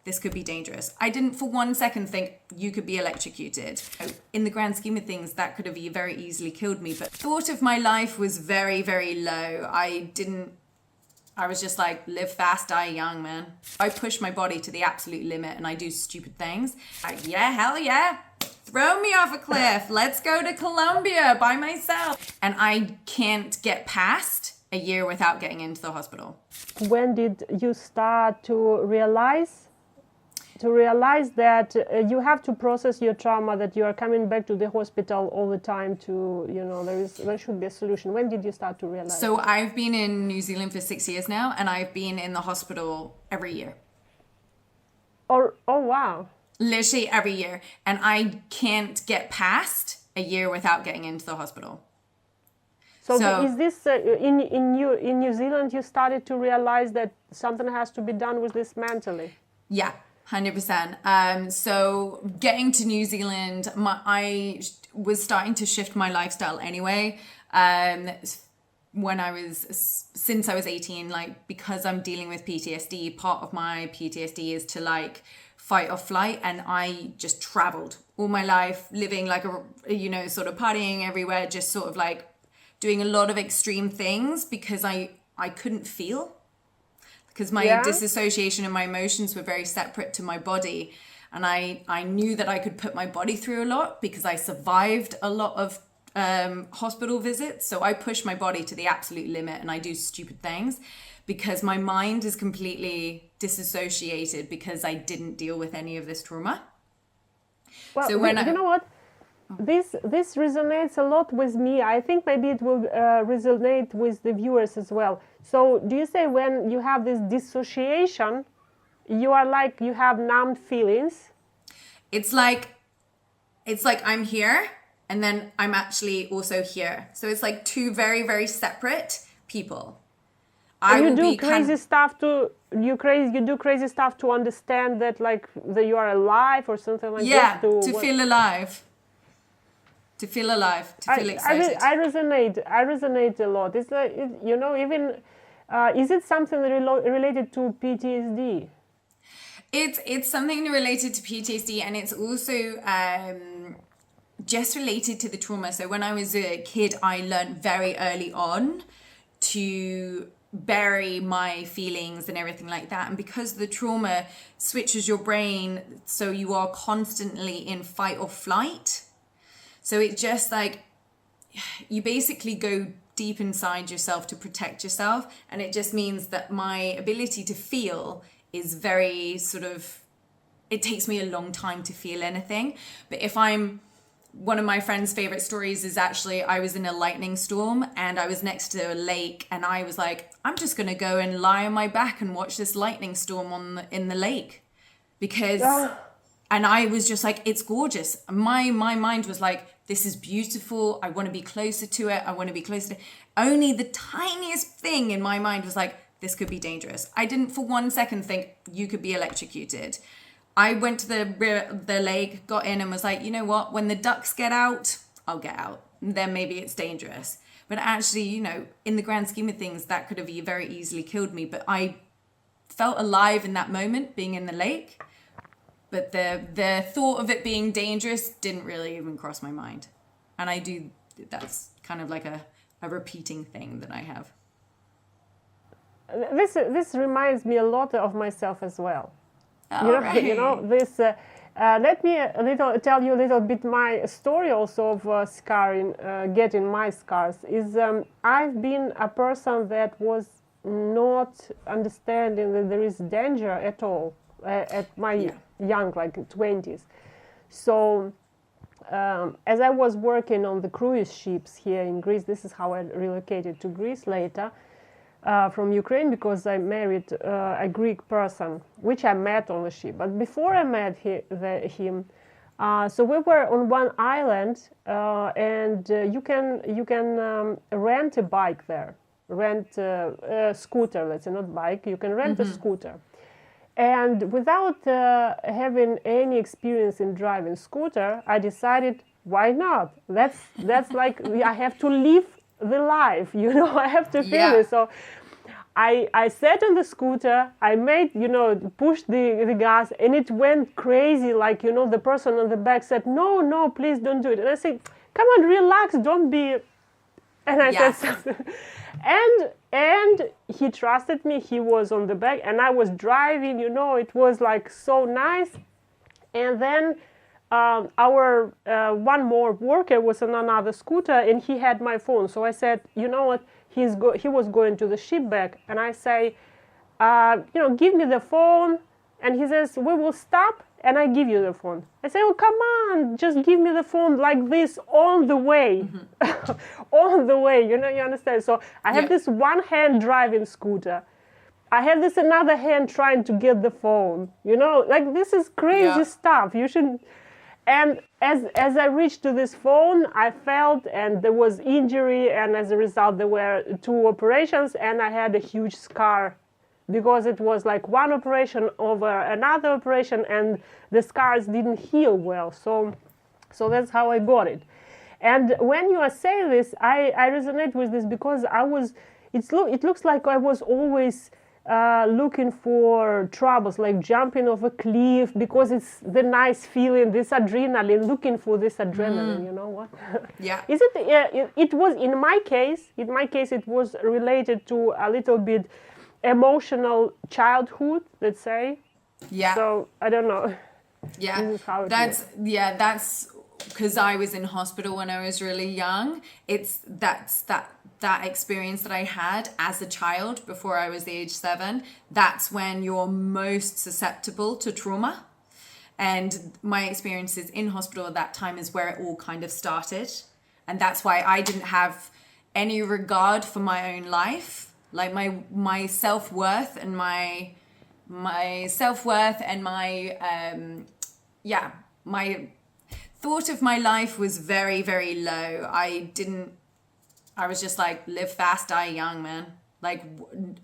this could be dangerous. I didn't for one second think you could be electrocuted. In the grand scheme of things, that could have very easily killed me. But thought of my life was very, very low. I was just like, live fast, die young, man. I push my body to the absolute limit and I do stupid things. Like, yeah, hell yeah. Throw me off a cliff. Let's go to Colombia by myself. And I can't get past a year without getting into the hospital. When did you start to realize that you have to process your trauma, that you are coming back to the hospital all the time to, there should be a solution? When did you start to realize? So I've been in New Zealand for 6 years now, and I've been in the hospital every year. Oh wow. Literally every year. And I can't get past a year without getting into the hospital. So is this, in New Zealand, you started to realize that something has to be done with this mentally? Yeah. 100%. So getting to New Zealand, I was starting to shift my lifestyle anyway. Since I was 18, like, because I'm dealing with PTSD, part of my PTSD is to like fight or flight. And I just traveled all my life, living like sort of partying everywhere, just sort of like doing a lot of extreme things because I couldn't feel. Because my disassociation and my emotions were very separate to my body. And I knew that I could put my body through a lot because I survived a lot of hospital visits. So I push my body to the absolute limit and I do stupid things because my mind is completely disassociated because I didn't deal with any of this trauma. Well, so you know what? This resonates a lot with me. I think maybe it will resonate with the viewers as well. So do you say when you have this dissociation, you have numbed feelings? It's like I'm here and then I'm actually also here. So it's like two very, very separate people. You do crazy stuff to understand that that you are alive or something like that. Yeah, to feel alive. To feel alive, to feel excited. I resonate a lot. It's like, even, is it something related to PTSD? It's something related to PTSD, and it's also just related to the trauma. So when I was a kid, I learned very early on to bury my feelings and everything like that. And because the trauma switches your brain, so you are constantly in fight or flight. So it's just like, you basically go deep inside yourself to protect yourself. And it just means that my ability to feel is very it takes me a long time to feel anything. But one of my friend's favorite stories is actually, I was in a lightning storm and I was next to a lake and I was like, I'm just going to go and lie on my back and watch this lightning storm in the lake because... And I was just like, it's gorgeous. My mind was like, this is beautiful. I want to be closer to it. I want to be closer to it. Only the tiniest thing in my mind was like, this could be dangerous. I didn't for one second think you could be electrocuted. I went to the lake, got in and was like, you know what? When the ducks get out, I'll get out. Then maybe it's dangerous. But actually, in the grand scheme of things, that could have very easily killed me. But I felt alive in that moment, being in the lake. But the thought of it being dangerous didn't really even cross my mind. And that's kind of like a repeating thing that I have. This reminds me a lot of myself as well. Right. This. Let me tell you a little bit my story also of scarring, getting my scars. I've been a person that was not understanding that there is danger at all at my young, like 20s. So as I was working on the cruise ships here in Greece, this is how I relocated to Greece later from Ukraine, because I married a Greek person, which I met on the ship. But before I met him, so we were on one island, and you can rent a bike there, rent a scooter, let's say, not bike, you can rent a scooter. And without having any experience in driving scooter, I decided, why not? That's like, I have to live the life, I have to feel it. So I sat on the scooter, I made, pushed the gas, and it went crazy. Like, the person on the back said, no, no, please don't do it. And I said, come on, relax, don't be. And I said something. And he trusted me. He was on the back, and I was driving, it was like so nice. And then our one more worker was on another scooter, and he had my phone. So I said, you know what? He was going to the ship back, and I say, give me the phone. And he says, we will stop, and I give you the phone. I say, oh, come on, just give me the phone like this all the way. All the way, you understand? So I have this one hand driving scooter. I have this another hand trying to get the phone. Like this is crazy stuff. You should. And as I reached to this phone, I felt, and there was injury, and as a result, there were 2 operations, and I had a huge scar because it was like one operation over another operation, and the scars didn't heal well. So that's how I got it. And when you are saying this, I resonate with this because it looks like I was always looking for troubles, like jumping off a cliff, because it's the nice feeling, this adrenaline, looking for this adrenaline, you know what? Yeah. Is it, it was, in my case, it was related to a little bit emotional childhood, let's say. Yeah. So, I don't know. Yeah. This is how it that's because I was in hospital when I was really young. That's that experience that I had as a child before I was the age 7. That's when you're most susceptible to trauma. And my experiences in hospital at that time is where it all kind of started. And that's why I didn't have any regard for my own life. Like my self-worth and my self-worth and my thought of my life was very, very low. I was just like, live fast, die young, man. Like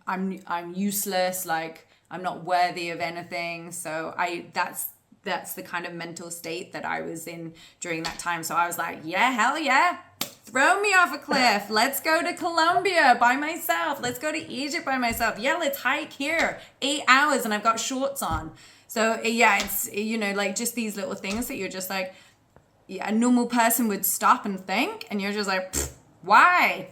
I'm useless. Like I'm not worthy of anything. So that's the kind of mental state that I was in during that time. So I was like, yeah, hell yeah. Throw me off a cliff. Let's go to Colombia by myself. Let's go to Egypt by myself. Yeah, let's hike here. 8 hours and I've got shorts on. So yeah, it's, like just these little things that you're just like, a normal person would stop and think, and you're just like, why?